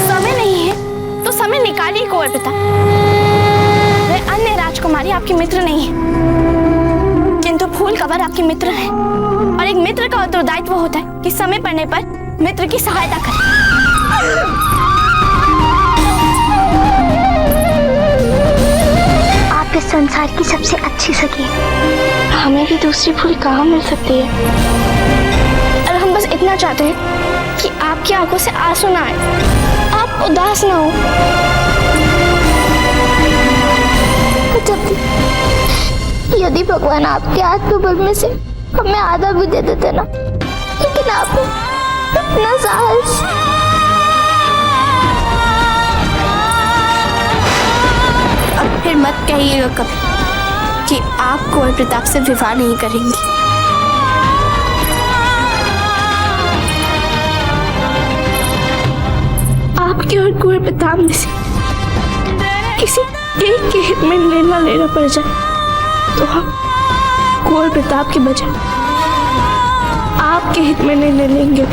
समय नहीं है तो समय निकालिए कुंवर पिता। वह अन्य राजकुमारी आपकी मित्र नहीं है, किंतु फूल कवर आपके मित्र हैं, और एक मित्र का उत्तरदायित्व होता है कि समय पड़ने पर मित्र की सहायता करे। आप इस संसार की सबसे अच्छी सखी हैं। हमें भी दूसरी फूल कहाँ मिल सकती है? और हम बस इतना चाहते हैं कि आपकी आंखों से आंसू ना आए, आप उदास ना हो। यदि भगवान आपके आत्मबल में से हमें आधा भी दे देते ना, लेकिन आप इतना साहस। अब फिर मत कहिएगा कभी कि आप कुंवर प्रताप से विवाह नहीं करेंगी। आपके और कुंवर प्रताप में से किसी एक के हित में निर्णय लेना पड़ जाए तो हम कुंवर प्रताप के बजाय आपके हित में निर्णय लेंगे।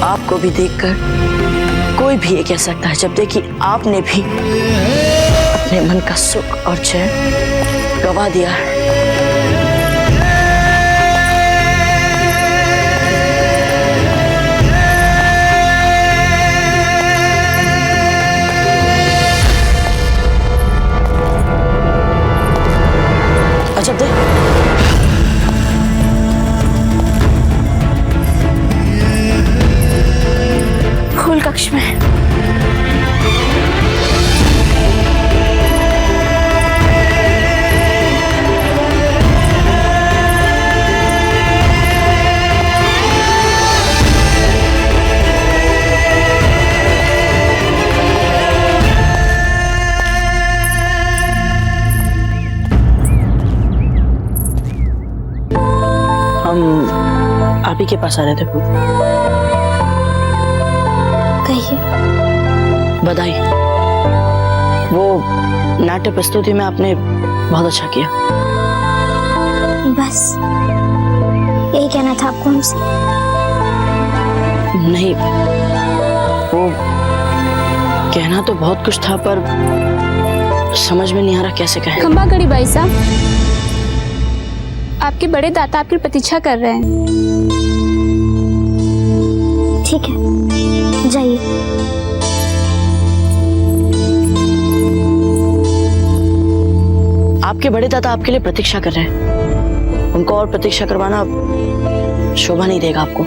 आपको भी देखकर कोई भी ये कह सकता है जब देखिए आपने भी अपने मन का सुख और चैन गवा दिया है। अजब दे फूल कक्ष में हम आप ही के पास आ रहे थे। कहिए। बधाई, वो नाट्य प्रस्तुति में आपने बहुत अच्छा किया। बस यही कहना था आपको हमसे? नहीं, वो कहना तो बहुत कुछ था पर समझ में नहीं आ रहा कैसे कहें। खंबा गड़ी भाई साहब, आपके बड़े दाता आपकी प्रतीक्षा कर रहे हैं। ठीक है, जाइए। आपके बड़े दादा आपके लिए प्रतीक्षा कर रहे हैं, उनको और प्रतीक्षा करवाना शोभा नहीं देगा आपको।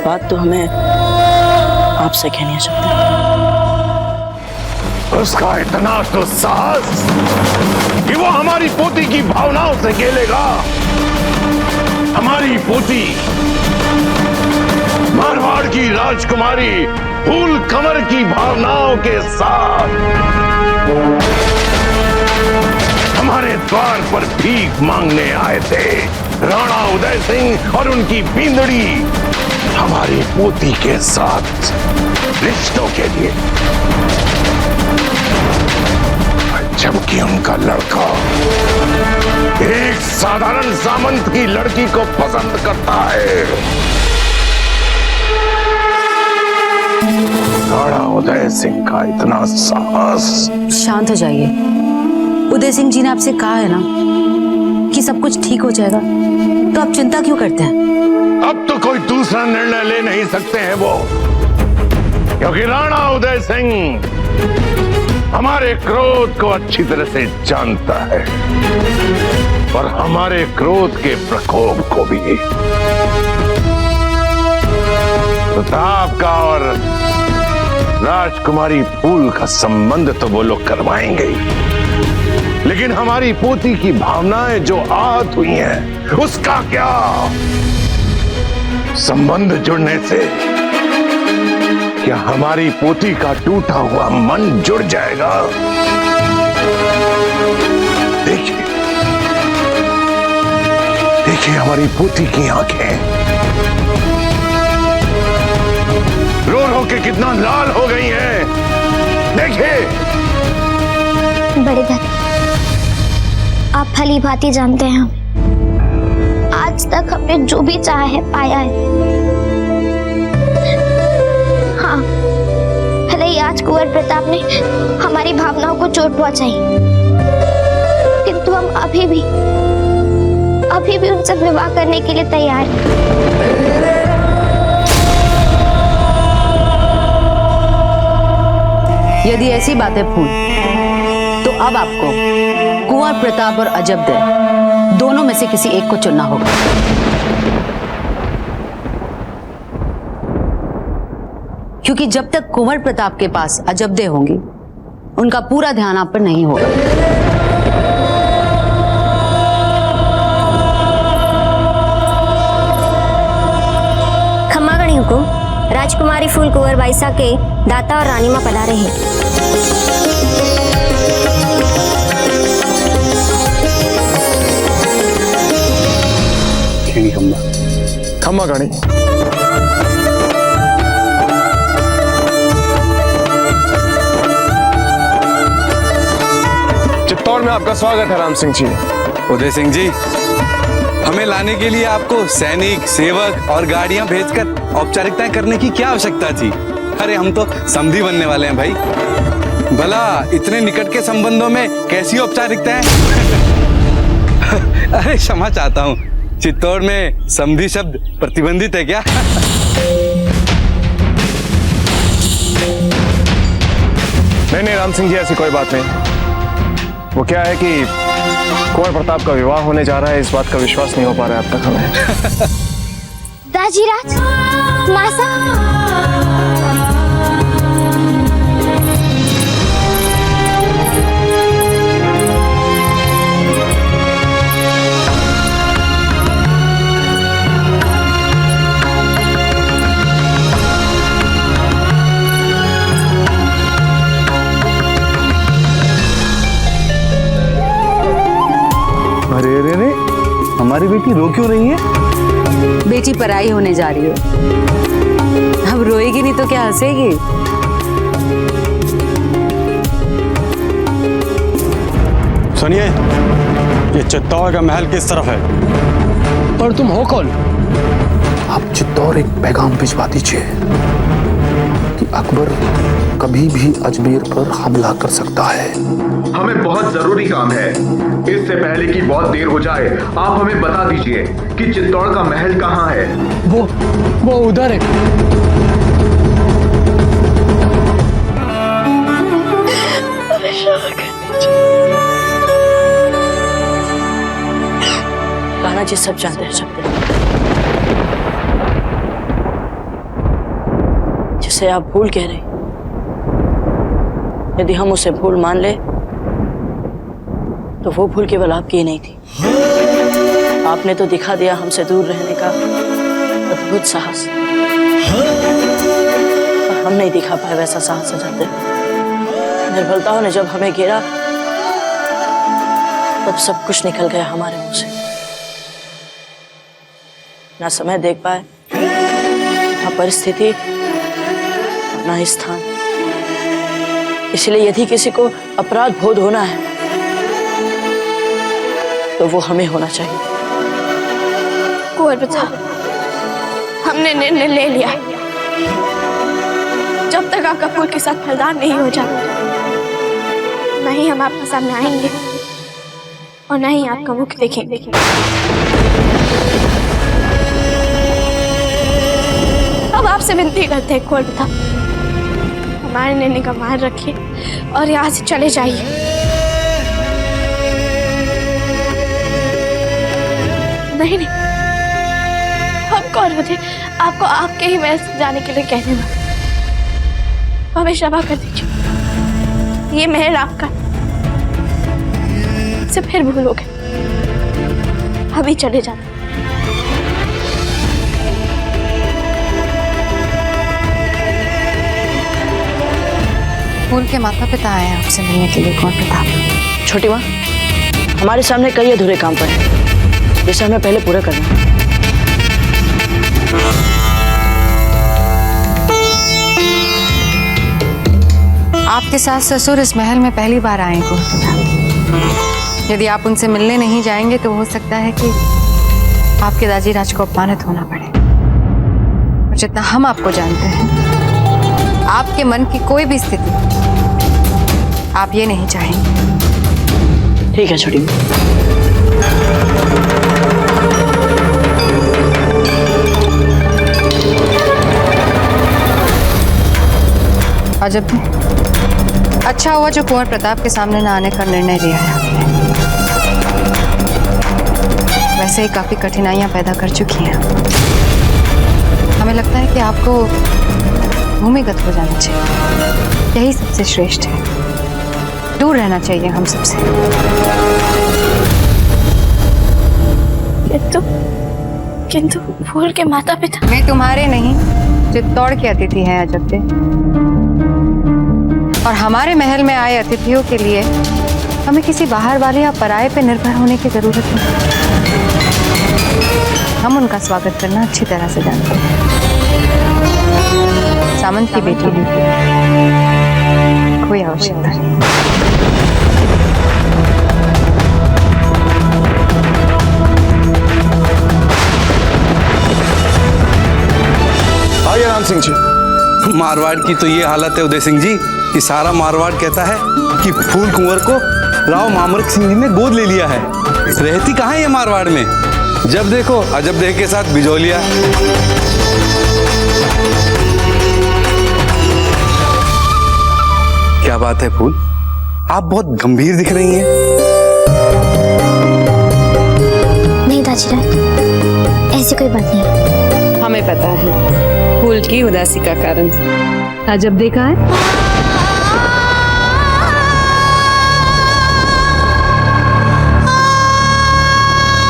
बात तो हमें आपसे कहनी है जब्दे। उसका इतना तो साहस कि वो हमारी पोती की भावनाओं से खेलेगा। हमारी पोती मारवाड़ की राजकुमारी फूल कमर की भावनाओं के साथ हमारे द्वार पर भीख मांगने आए थे। राणा उदय सिंह और उनकी बींदड़ी हमारी पोती के साथ रिश्तों के लिए, जबकि उनका लड़का एक साधारण सामंत की लड़की को पसंद करता है। राणा उदय सिंह का इतना साहस। शांत हो जाइए। उदय सिंह जी ने आपसे कहा है ना कि सब कुछ ठीक हो जाएगा, तो आप चिंता क्यों करते हैं? अब तो कोई दूसरा निर्णय ले नहीं सकते हैं वो, क्योंकि राणा उदय सिंह हमारे क्रोध को अच्छी तरह से जानता है और हमारे क्रोध के प्रकोप को भी। प्रताप का और राजकुमारी फूल का संबंध तो वो लोग करवाएंगे ही, लेकिन हमारी पोती की भावनाएं जो आहत हुई हैं, उसका क्या? संबंध जुड़ने से क्या हमारी पोती का टूटा हुआ मन जुड़ जाएगा? देखिए, देखिए हमारी पोती की आंखें रो रो के कितना लाल हो गई हैं। देखिए। बड़े दादा, आप भली भांति जानते हैं आज तक हमने जो भी चाहा है पाया है। हाँ, भले ही आज कुंवर प्रताप ने हमारी भावनाओं को चोट पहुंचाई, किंतु हम अभी भी उनसे विवाह करने के लिए तैयार हैं। यदि ऐसी बात है फूल, तो अब आपको कुंवर प्रताप और अजबदे दोनों में से किसी एक को चुनना होगा। क्योंकि जब तक कुंवर प्रताप के पास अजबदे होंगी, उनका पूरा ध्यान आप पर नहीं होगा। खम्मागणी हुकुम, राजकुमारी फूल कुंवर बाईसा के दाता और रानी मां पधारे हैं। खम्मागणी, चित्तौड़ में आपका स्वागत है राम सिंह जी। उदय सिंह जी, हमें लाने के लिए आपको सैनिक, सेवक और गाड़ियां भेजकर औपचारिकताएं करने की क्या आवश्यकता थी? अरे हम तो समधी बनने वाले हैं भाई। भला इतने निकट के संबंधों में कैसी औपचारिकताएं? अरे क्षमा चाहता हूँ, चित्तौड़ में समधी शब्द प्रतिबंधित है क्या? नहीं राम सिंह जी, ऐसी कोई बात नहीं। वो क्या है कि कुंवर प्रताप का विवाह होने जा रहा है, इस बात का विश्वास नहीं हो पा रहा है अब तक हमें। दाजीराज, मासा, अरे अरे अरे, हमारी बेटी रो क्यों रही है? बेटी पराई होने जा रही है। अब रोएगी नहीं तो क्या हंसेगी? सुनिए, ये चित्तौड़ का महल किस तरफ है? और तुम हो कौन? आप चित्तौड़ एक पैगाम भिजवा दीजिए कि अकबर कभी भी अजमेर पर हमला कर सकता है। हमें बहुत जरूरी काम है। इससे पहले कि बहुत देर हो जाए, आप हमें बता दीजिए कि चित्तौड़ का महल कहाँ है। वो उधर है। राणा जी सब जानते हैं, सब जिसे आप भूल कह रहे, यदि हम उसे भूल मान ले तो वो भूल केवल आपकी ही नहीं थी। आपने तो दिखा दिया हमसे दूर रहने का अद्भुत साहस, पर हम नहीं दिखा पाए वैसा साहस अजब। निर्बलताओं ने जब हमें घेरा तब सब कुछ निकल गया हमारे मुंह से। ना समय देख पाए, ना परिस्थिति, ना ही स्थान। इसलिए यदि किसी को अपराध बोध होना है तो वो हमें होना चाहिए। कुंवर प्रताप, हमने निर्णय ले लिया। जब तक आपका फूल के साथ फलदान नहीं हो जाता, नहीं हम आपके सामने आएंगे और न ही आपका मुख देखेंगे। अब आपसे विनती करते हैं कुंवर प्रताप, हमारे निर्णय का मान रखिए और यहाँ से चले जाइए। नहीं नहीं, हम कौन होते आपको आपके ही महल से जाने के लिए कहने वाले। हमें क्षमा कर दीजिए, ये महल आपका, से फिर भूलोगे। अभी चले जाते। फूल के माता पिता आए हैं आपसे मिलने के लिए कुंवर प्रताप। छोटी माँ, हमारे सामने कई अधूरे काम पड़े हैं जिसे हमें पहले पूरा करना है। आपके सास ससुर इस महल में पहली बार आए हैं कुंवर प्रताप। यदि आप उनसे मिलने नहीं जाएंगे तो हो सकता है कि आपके दाजी राज को अपमानित होना पड़े। और जितना हम आपको जानते हैं, आपके मन की कोई भी स्थिति आप ये नहीं चाहेंगे। ठीक है छोटी माँ। अजब है, अच्छा हुआ जो कुंवर प्रताप के सामने न आने का निर्णय लिया है आपने। वैसे ही काफी कठिनाइयां पैदा कर चुकी हैं। हमें लगता है कि आपको भूमिगत हो जाना चाहिए, यही सबसे श्रेष्ठ है। दूर रहना चाहिए हम सबसे। किंतु फूल के माता पिता। मैं तुम्हारे नहीं, चित्तौड़ के अतिथि हैं अजब। और हमारे महल में आए अतिथियों के लिए हमें किसी बाहर वाले या पराये पे निर्भर होने की जरूरत नहीं। हम उनका स्वागत करना अच्छी तरह से जानते हैं। सामंत की बेटी है, कोई आवश्यकता नहीं। आइए राम सिंह जी। मारवाड़ की तो ये हालत है उदय सिंह जी कि सारा मारवाड़ कहता है कि फूल कुंवर को राव मामरक सिंह जी ने गोद ले लिया है। रहती कहाँ है ये मारवाड़ में? जब देखो अजब देह के साथ बिजौलिया। क्या बात है फूल, आप बहुत गंभीर दिख रही हैं। नहीं दाजीराज, ऐसी कोई बात नहीं है। हमें पता है फूल की उदासी का कारण अजब देखा है।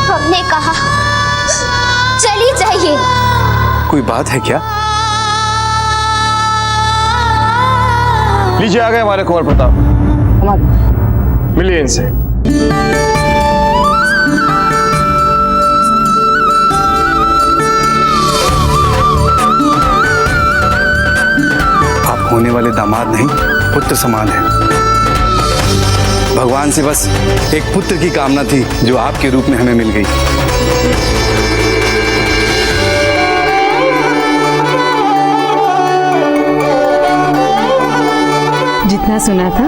हमने कहा चली जाइए। कोई बात है क्या? लीजिए, आ गए हमारे कुंवर प्रताप। मिलिए इनसे। आप होने वाले दामाद नहीं, पुत्र समान हैं। भगवान से बस एक पुत्र की कामना थी जो आपके रूप में हमें मिल गई। जितना सुना था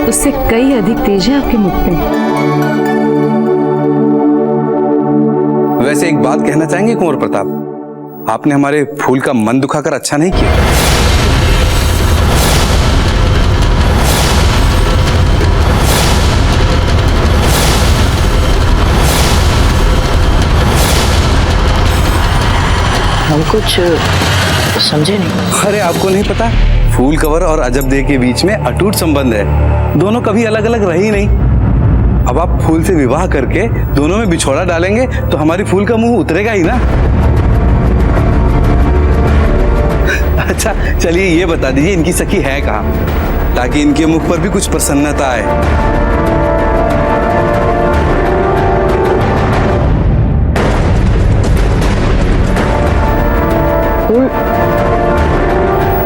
उससे कई अधिक तेज है आपके मुख पे। वैसे एक बात कहना चाहेंगे कुंवर प्रताप, आपने हमारे फूल का मन दुखाकर अच्छा नहीं किया। हम कुछ समझे नहीं। अरे आपको नहीं पता, फूल कवर और अजब दे के बीच में अटूट संबंध है। दोनों कभी अलग अलग रहे ही नहीं। अब आप फूल से विवाह करके दोनों में बिछोड़ा डालेंगे तो हमारी फूल का मुंह उतरेगा ही ना। अच्छा चलिए ये बता दीजिए इनकी सखी है कहाँ, ताकि इनके मुख पर भी कुछ प्रसन्नता आए।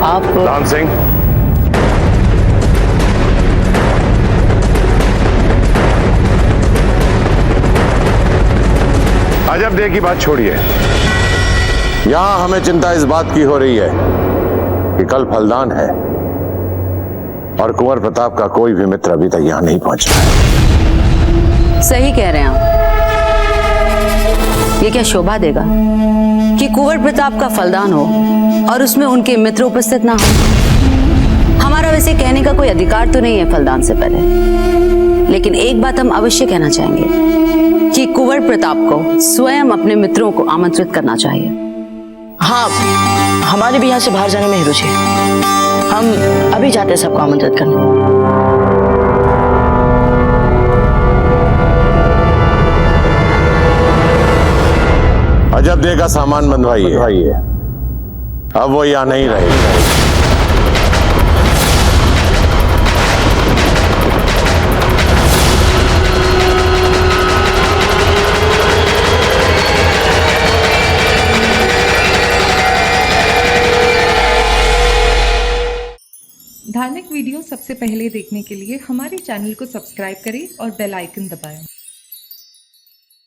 आप राम सिंह, अजब दे की बात छोड़िए। यहां हमें चिंता इस बात की हो रही है कि कल फलदान है और कुंवर प्रताप का कोई भी मित्र अभी तक यहां नहीं पहुंचा है। सही कह रहे हैं आप। ये क्या शोभा देगा कि कुंवर प्रताप का फलदान हो और उसमें उनके मित्र उपस्थित ना हो। हमारा वैसे कहने का कोई अधिकार तो नहीं है फलदान से पहले, लेकिन एक बात हम अवश्य कहना चाहेंगे कि कुंवर प्रताप को स्वयं अपने मित्रों को आमंत्रित करना चाहिए। हाँ, हमारे भी यहाँ से बाहर जाने में ही रुचि है। हम अभी जाते हैं सबको आमंत्रित करने। अजब दे का सामान बंधवाइए, अब वो यहां नहीं रहेगी। धार्मिक वीडियो सबसे पहले देखने के लिए हमारे चैनल को सब्सक्राइब करें और बेल आइकन दबाएं।